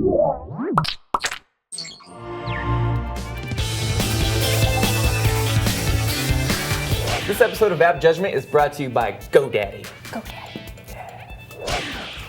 This episode of App Judgment is brought to you by GoDaddy. GoDaddy.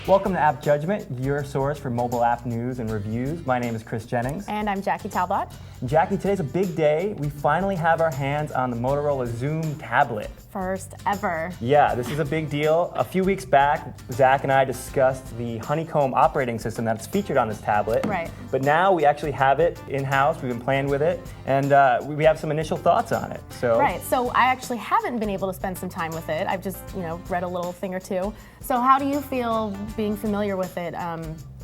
Welcome to App Judgment, your source for mobile app news and reviews. My name is Chris Jennings. And I'm Jackie Talbot. Jackie, today's a big day. We finally have our hands on the Motorola XOOM tablet. First ever. Yeah, this is a big deal. A few weeks back, Zach and I discussed the Honeycomb Operating System that's featured on this tablet. Right. But now we actually have it in-house. We've been playing with it, and we have some initial thoughts on it. Right, so I actually haven't been able to spend some time with it. I've just, read a little thing or two. So how do you feel being familiar with it?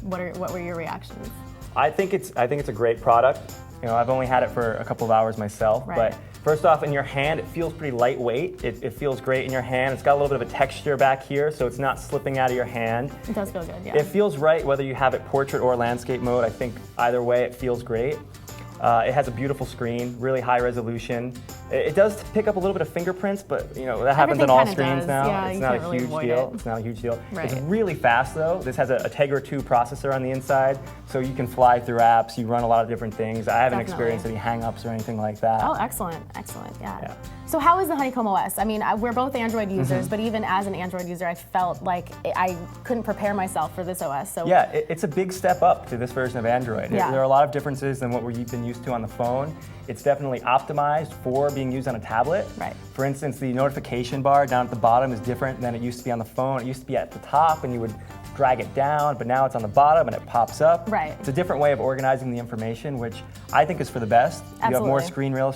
What were your reactions? I think it's a great product. I've only had it for a couple of hours myself, right. But first off, in your hand, it feels pretty lightweight. It feels great in your hand. It's got a little bit of a texture back here, so it's not slipping out of your hand. It does feel good, yeah. It feels right whether you have it portrait or landscape mode. I think either way, it feels great. It has a beautiful screen, really high resolution. It does pick up a little bit of fingerprints, but that happens on all screens now. Yeah, it's not a huge deal. It's not a huge deal. Right. It's really fast though. This has a Tegra 2 processor on the inside, so you can fly through apps. You run a lot of different things. I haven't experienced any hang-ups or anything like that. Oh, excellent, yeah. So how is the Honeycomb OS? I mean, we're both Android users, but even as an Android user, I felt like I couldn't prepare myself for this OS. So yeah, it's a big step up to this version of Android. Yeah. There are a lot of differences than what we've been used to on the phone. It's definitely optimized for being used on a tablet. Right. For instance, the notification bar down at the bottom is different than it used to be on the phone. It used to be at the top and you would drag it down, but now it's on the bottom and it pops up. Right. It's a different way of organizing the information, which I think is for the best. Absolutely. You have more screen real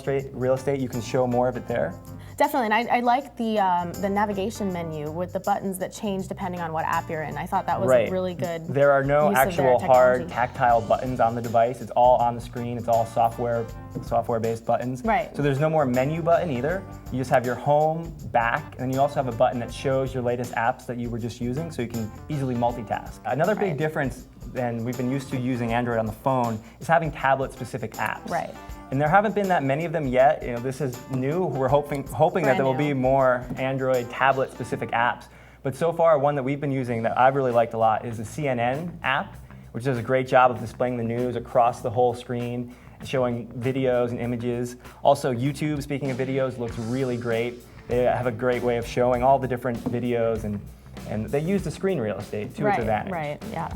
estate, you can show more of it there. Definitely, and I like the navigation menu with the buttons that change depending on what app you're in. I thought that was a really good There are no use actual of their hard technology. tactile buttons on the device. It's all on the screen. It's all software-based buttons. Right. So there's no more menu button either. You just have your home, back, and then you also have a button that shows your latest apps that you were just using, so you can easily multitask. Another big difference than we've been used to using Android on the phone is having tablet-specific apps. Right. And there haven't been that many of them yet. This is new. We're hoping that there will be more Android tablet-specific apps. But so far, one that we've been using that I've really liked a lot is the CNN app, which does a great job of displaying the news across the whole screen, showing videos and images. Also, YouTube, speaking of videos, looks really great. They have a great way of showing all the different videos, and they use the screen real estate to its advantage. Right, yeah.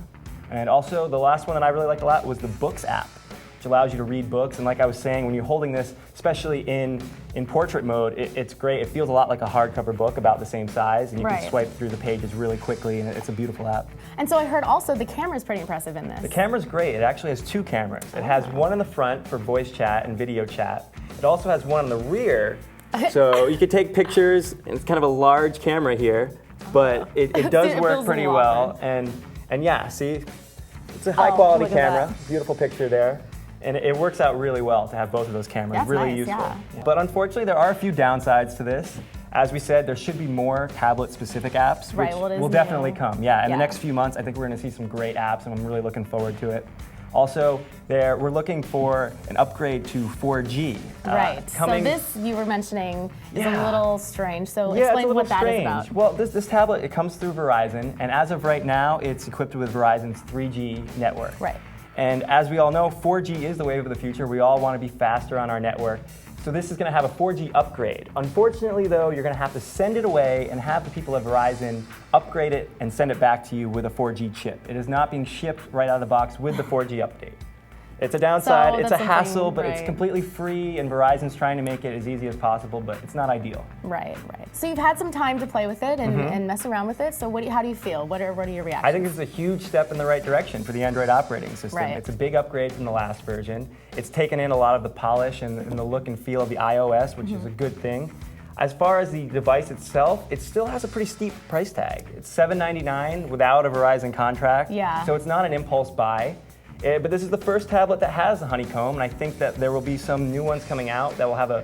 And also, the last one that I really liked a lot was the Books app, which allows you to read books. And like I was saying, when you're holding this, especially in portrait mode, it's great. It feels a lot like a hardcover book, about the same size, and you can swipe through the pages really quickly, and it's a beautiful app. And so I heard also the camera's pretty impressive in this. The camera's great. It actually has two cameras. It has one in the front for voice chat and video chat. It also has one in the rear, so you can take pictures, and it's kind of a large camera here, but it does work pretty well. And yeah, see, it's a high quality camera, beautiful picture there. And it works out really well to have both of those cameras. That's really nice, useful. yeah. But unfortunately, there are a few downsides to this. As we said, there should be more tablet-specific apps, which will definitely come. Yeah, in the next few months, I think we're going to see some great apps, and I'm really looking forward to it. Also, we're looking for an upgrade to 4G. Right. So this you were mentioning is a little strange. So explain what that is about. Well, this tablet, it comes through Verizon, and as of right now, it's equipped with Verizon's 3G network. Right. And as we all know, 4G is the wave of the future. We all want to be faster on our network. So this is going to have a 4G upgrade. Unfortunately, though, you're going to have to send it away and have the people at Verizon upgrade it and send it back to you with a 4G chip. It is not being shipped right out of the box with the 4G update. It's a downside, it's a hassle, but it's completely free, and Verizon's trying to make it as easy as possible, but it's not ideal. Right. So you've had some time to play with it and mess around with it, so how do you feel? What are your reactions? I think this is a huge step in the right direction for the Android operating system. Right. It's a big upgrade from the last version. It's taken in a lot of the polish and the look and feel of the iOS, which is a good thing. As far as the device itself, it still has a pretty steep price tag. It's $799 without a Verizon contract, so it's not an impulse buy. But this is the first tablet that has the Honeycomb, and I think that there will be some new ones coming out that will have an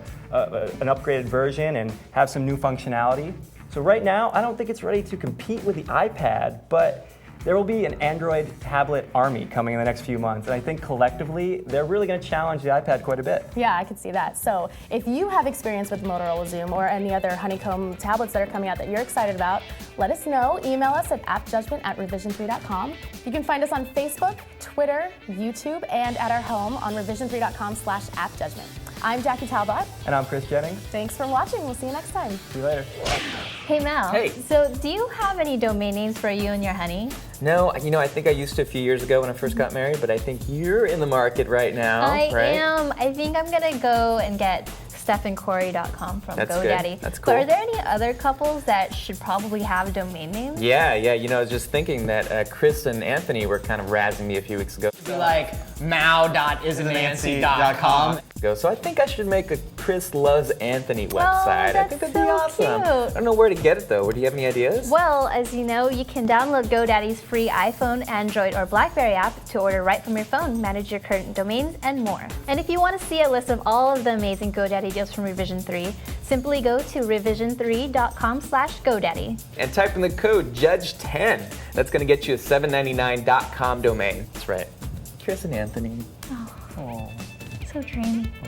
upgraded version and have some new functionality. So right now, I don't think it's ready to compete with the iPad, but there will be an Android tablet army coming in the next few months, and I think collectively they're really going to challenge the iPad quite a bit. Yeah, I could see that. So if you have experience with Motorola XOOM or any other Honeycomb tablets that are coming out that you're excited about, let us know. Email us at appjudgment@revision3.com. You can find us on Facebook, Twitter, YouTube, and at our home on revision3.com/appjudgment. I'm Jackie Talbot. And I'm Chris Jennings. Thanks for watching. We'll see you next time. See you later. Hey Mel, Hey. so do you have any domain names for you and your honey? No, I think I used to a few years ago when I first got married, but I think you're in the market right now, I right? am. I think I'm gonna go and get stephandcorey.com from That's GoDaddy. good. That's cool. But are there any other couples that should probably have domain names? Yeah, I was just thinking that Chris and Anthony were kind of razzing me a few weeks ago. Be like mao.isn'tnancy.com. So I think I should make a Chris Loves Anthony website. I that's think that'd be so awesome. cute. I don't know where to get it though. Do you have any ideas? Well, as you know, you can download GoDaddy's free iPhone, Android, or BlackBerry app to order right from your phone, manage your current domains, and more. And if you want to see a list of all of the amazing GoDaddy deals from Revision 3, simply go to revision3.com/GoDaddy. And type in the code JUDGE10. That's going to get you a $7.99.com domain. That's right. Chris and Anthony. So dreamy. Oh.